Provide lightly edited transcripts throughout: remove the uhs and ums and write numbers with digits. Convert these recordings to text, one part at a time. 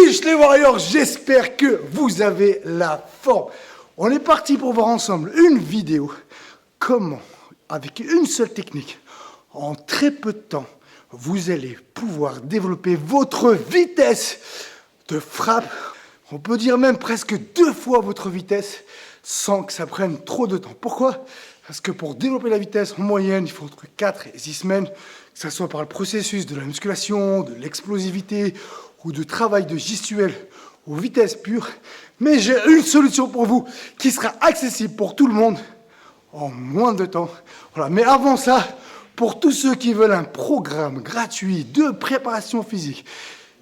Wesh les Warriors, j'espère que vous avez la forme. On est parti pour voir ensemble une vidéo. Comment, avec une seule technique, en très peu de temps, vous allez pouvoir développer votre vitesse de frappe. On peut dire même presque 2 fois votre vitesse sans que ça prenne trop de temps. Pourquoi? Parce que pour développer la vitesse, en moyenne, il faut entre 4 et 6 semaines, que ce soit par le processus de la musculation, de l'explosivité ou de travail de gestuelle ou vitesse pure. Mais j'ai une solution pour vous qui sera accessible pour tout le monde en moins de temps. Voilà. Mais avant ça, pour tous ceux qui veulent un programme gratuit de préparation physique,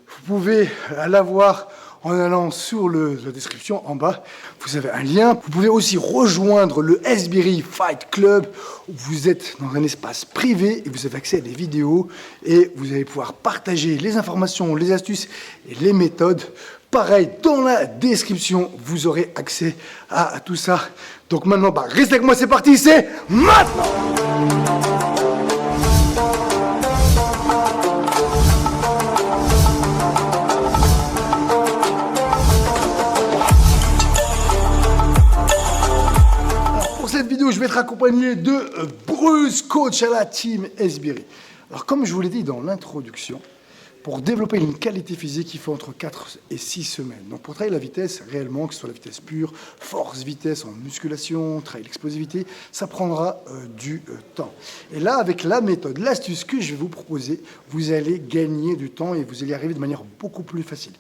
vous pouvez l'avoir en allant sur la description en bas. Vous avez un lien. Vous pouvez aussi rejoindre le Sbiri Fight Club où vous êtes dans un espace privé et vous avez accès à des vidéos et vous allez pouvoir partager les informations, les astuces et les méthodes. Pareil, dans la description, vous aurez accès à tout ça. Donc maintenant, restez avec moi, c'est parti, c'est maintenant! Je vais être accompagné de Bruce, coach à la team Sbiri. Alors, comme je vous l'ai dit dans l'introduction, pour développer une qualité physique, il faut entre 4 et 6 semaines. Donc, pour travailler la vitesse réellement, que ce soit la vitesse pure, force, vitesse en musculation, travailler l'explosivité, ça prendra du temps. Et là, avec la méthode, l'astuce que je vais vous proposer, vous allez gagner du temps et vous allez y arriver de manière beaucoup plus facile.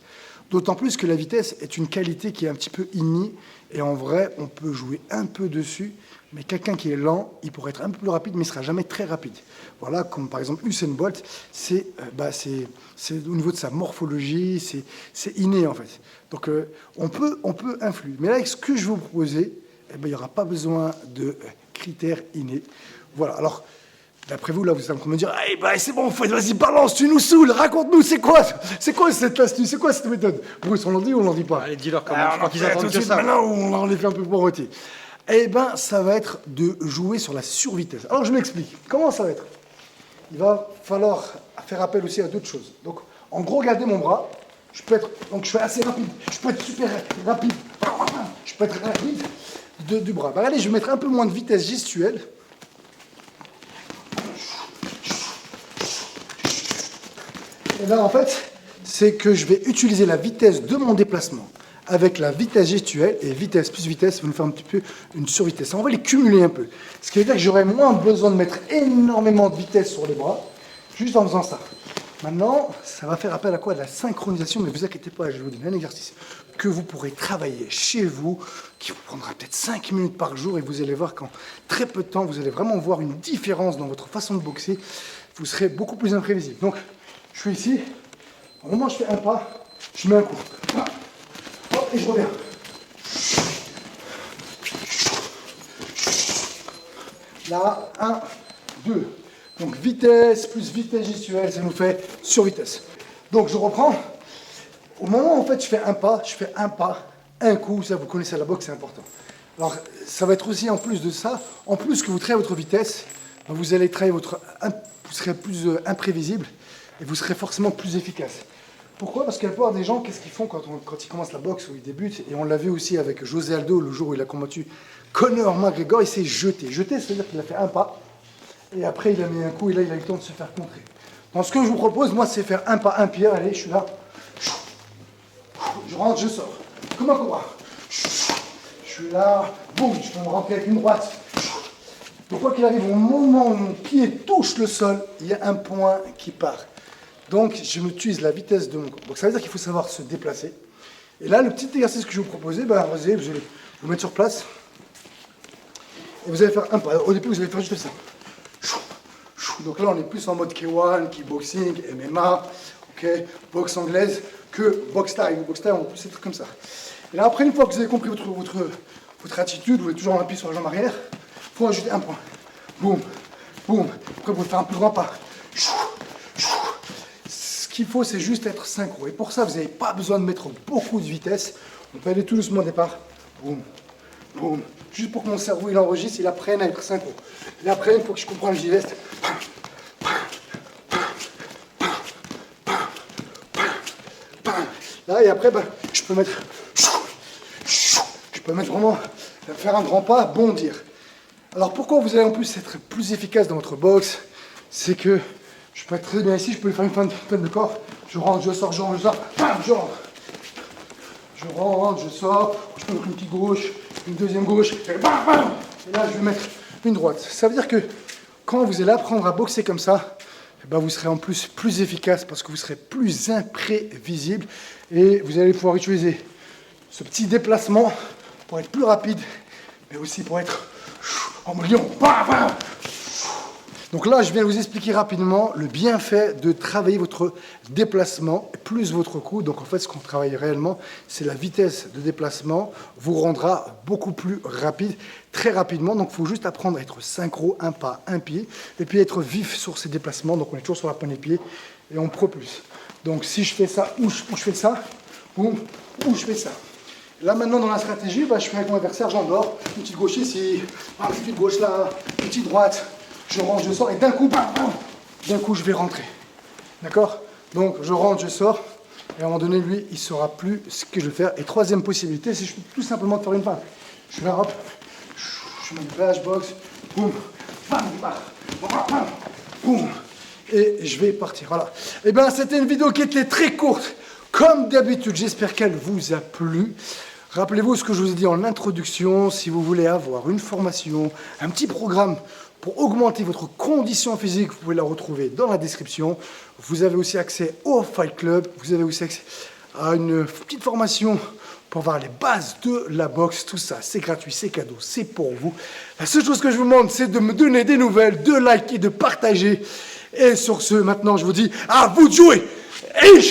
D'autant plus que la vitesse est une qualité qui est un petit peu innée et en vrai, on peut jouer un peu dessus. Mais quelqu'un qui est lent, il pourrait être un peu plus rapide, mais il ne sera jamais très rapide. Voilà, comme par exemple Usain Bolt, c'est au niveau de sa morphologie, c'est inné en fait. Donc on peut influer. Mais là, avec ce que je vais vous proposer, il n'y aura pas besoin de critères innés. Voilà, alors, d'après vous, là, vous êtes en train de me dire « c'est bon, vas-y, balance, tu nous saoules, raconte-nous, c'est quoi cette astuce, c'est quoi cette méthode ?» Bruce, on l'en dit ou on l'en dit pas? Allez, dis-leur comment, je crois qu'ils attendent que ça. Maintenant, on les fait un peu poireauter. Ça va être de jouer sur la survitesse. Alors, je m'explique. Comment ça va être? Il va falloir faire appel aussi à d'autres choses. Donc, en gros, regardez mon bras. Je fais assez rapide. Je peux être super rapide. Je peux être rapide du bras. Regardez, je vais mettre un peu moins de vitesse gestuelle. Et là, en fait, c'est que je vais utiliser la vitesse de mon déplacement avec la vitesse gestuelle et vitesse plus vitesse, va nous faire un petit peu une survitesse. On va les cumuler un peu. Ce qui veut dire que j'aurai moins besoin de mettre énormément de vitesse sur les bras, juste en faisant ça. Maintenant, ça va faire appel à quoi? De la synchronisation, mais ne vous inquiétez pas, je vais vous donner un exercice que vous pourrez travailler chez vous, qui vous prendra peut-être 5 minutes par jour, et vous allez voir qu'en très peu de temps, vous allez vraiment voir une différence dans votre façon de boxer. Vous serez beaucoup plus imprévisible. Donc, je suis ici, au moment où je fais un pas, je mets un coup. Et je reviens. Là, 1, 2. Donc vitesse plus vitesse gestuelle, ça nous fait survitesse. Donc je reprends. Au moment où en fait je fais un pas, un coup, ça vous connaissez la boxe, c'est important. Alors ça va être aussi en plus de ça, en plus que vous travaillez votre vitesse, vous allez travailler vous serez plus imprévisible et vous serez forcément plus efficace. Pourquoi? Parce que la plupart des gens, qu'est-ce qu'ils font quand ils commencent la boxe ou ils débutent? Et on l'a vu aussi avec José Aldo, le jour où il a combattu Conor McGregor, il s'est jeté. Jeté, c'est-à-dire qu'il a fait un pas, et après il a mis un coup, et là il a eu le temps de se faire contrer. Donc ce que je vous propose, moi, c'est faire un pas, un pied. Allez, je suis là. Je rentre, je sors. Comme un cobra. Je suis là. Boum, je peux me rentrer avec une droite. Donc quoi qu'il arrive, au moment où mon pied touche le sol, il y a un point qui part. Donc, je m'utilise la vitesse de mon corps. Donc, ça veut dire qu'il faut savoir se déplacer. Et là, le petit exercice que je vais vous proposer, vous allez vous mettre sur place. Et vous allez faire un pas. Au début, vous allez faire juste ça. Donc là, on est plus en mode K1, kickboxing, MMA, boxe anglaise, que boxe thaï. Boxe thaï, on va plus être comme ça. Et là, après, une fois que vous avez compris votre attitude, vous êtes toujours en appui sur la jambe arrière, il faut ajouter un point. Boum, boum. Après, vous faire un plus grand pas. Ce qu'il faut, c'est juste être synchro. Et pour ça, vous n'avez pas besoin de mettre beaucoup de vitesse. On peut aller tout doucement au départ. Boum, boum. Juste pour que mon cerveau il enregistre, il apprenne à être synchro. Et après, il faut que je comprenne le geste. Là, et après, je peux mettre vraiment, faire un grand pas, bondir. Alors pourquoi vous allez en plus être plus efficace dans votre boxe? C'est que je peux être très bien ici, je peux faire une fin de corps. Je rentre, je sors, je rentre, je sors, bam, je rentre. Je rentre, je sors, je peux mettre une petite gauche, une deuxième gauche, et bam, bam. Et là, je vais mettre une droite. Ça veut dire que quand vous allez apprendre à boxer comme ça, vous serez en plus efficace parce que vous serez plus imprévisible et vous allez pouvoir utiliser ce petit déplacement pour être plus rapide, mais aussi pour être en lion. Donc là, je viens vous expliquer rapidement le bienfait de travailler votre déplacement plus votre coup. Donc en fait, ce qu'on travaille réellement, c'est la vitesse de déplacement vous rendra beaucoup plus rapide, très rapidement. Donc il faut juste apprendre à être synchro, un pas, un pied, et puis être vif sur ces déplacements. Donc on est toujours sur la pointe des pieds et on propulse. Donc si je fais ça, ou je fais ça, boum, ou je fais ça. Là maintenant dans la stratégie, je fais avec mon adversaire, j'endors, une petite gauche ici, une petite gauche là, une petite droite. Je rentre, je sors et d'un coup, je vais rentrer. D'accord? Donc je rentre, je sors et à un moment donné, lui, il ne saura plus ce que je vais faire. Et troisième possibilité, c'est tout simplement de faire une feinte. Je fais hop, je me place, je boxe, boum, bam, boum, et je vais partir. Voilà. Et bien, c'était une vidéo qui était très courte. Comme d'habitude, j'espère qu'elle vous a plu. Rappelez-vous ce que je vous ai dit en introduction. Si vous voulez avoir une formation, un petit programme pour augmenter votre condition physique, vous pouvez la retrouver dans la description. Vous avez aussi accès au Fight Club. Vous avez aussi accès à une petite formation pour voir les bases de la boxe. Tout ça, c'est gratuit, c'est cadeau, c'est pour vous. La seule chose que je vous demande, c'est de me donner des nouvelles, de liker, de partager. Et sur ce, maintenant, je vous dis à vous de jouer. Et